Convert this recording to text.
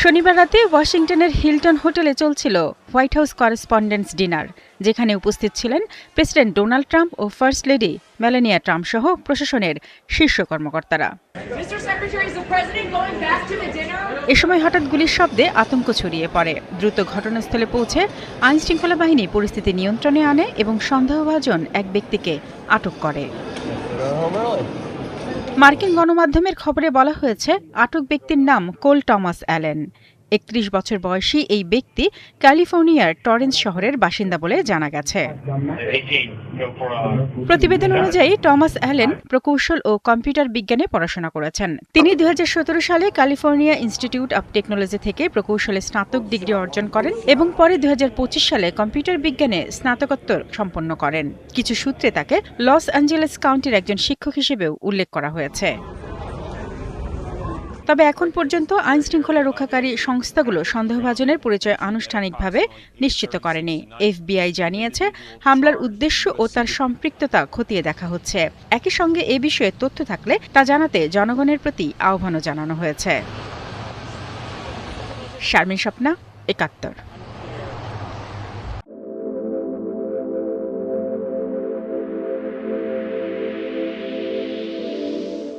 শনিবার রাতে ওয়াশিংটনের হিলটন হোটেলে চলছিল হোয়াইট হাউস করেসপন্ডেন্টস ডিনার, যেখানে উপস্থিত ছিলেন প্রেসিডেন্ট ডোনাল্ড ট্রাম্প ও ফার্স্ট লেডি মেলানিয়া ট্রাম্প সহ প্রশাসনের শীর্ষ কর্মকর্তারা। এ সময় হঠাৎ গুলির শব্দে আতঙ্ক ছড়িয়ে পড়ে। দ্রুত ঘটনাস্থলে পৌঁছে আইনশৃঙ্খলা বাহিনী পরিস্থিতি নিয়ন্ত্রণে আনে এবং সন্দেহভাজন এক ব্যক্তিকে আটক করে। মার্কিন গণমাধ্যমের খবরে বলা হয়েছে, আটক ব্যক্তির নাম কোল টমাস অ্যালেন। ৩১ বছর বয়সী এই ব্যক্তি ক্যালিফোর্নিয়ার টরেন্স শহরের বাসিন্দা বলে জানা গেছে। প্রতিবেদন অনুযায়ী টমাস অ্যালেন প্রকৌশল ও কম্পিউটার বিজ্ঞানে পড়াশোনা করেছেন। তিনি ২০১৭ সালে ক্যালিফোর্নিয়া ইনস্টিটিউট অব টেকনোলজি থেকে প্রকৌশলে স্নাতক ডিগ্রি অর্জন করেন এবং পরে ২০২৫ সালে কম্পিউটার বিজ্ঞানে স্নাতকোত্তর সম্পন্ন করেন। কিছু সূত্রে তাকে লস অ্যাঞ্জেলেস কাউন্টির একজন শিক্ষক হিসেবেও উল্লেখ করা হয়েছে। তবে এখন পর্যন্ত আইনশৃঙ্খলা রক্ষাকারী সংস্থাগুলো সন্দেহভাজনের পরিচয় আনুষ্ঠানিকভাবে নিশ্চিত করেনি। এফবিআই জানিয়েছে, হামলার উদ্দেশ্য ও তার সম্পৃক্ততা খতিয়ে দেখা হচ্ছে। একই সঙ্গে এ বিষয়ে তথ্য থাকলে তা জানাতে জনগণের প্রতি আহ্বানও জানানো হয়েছে। শারমিন স্বপ্না, ৭১।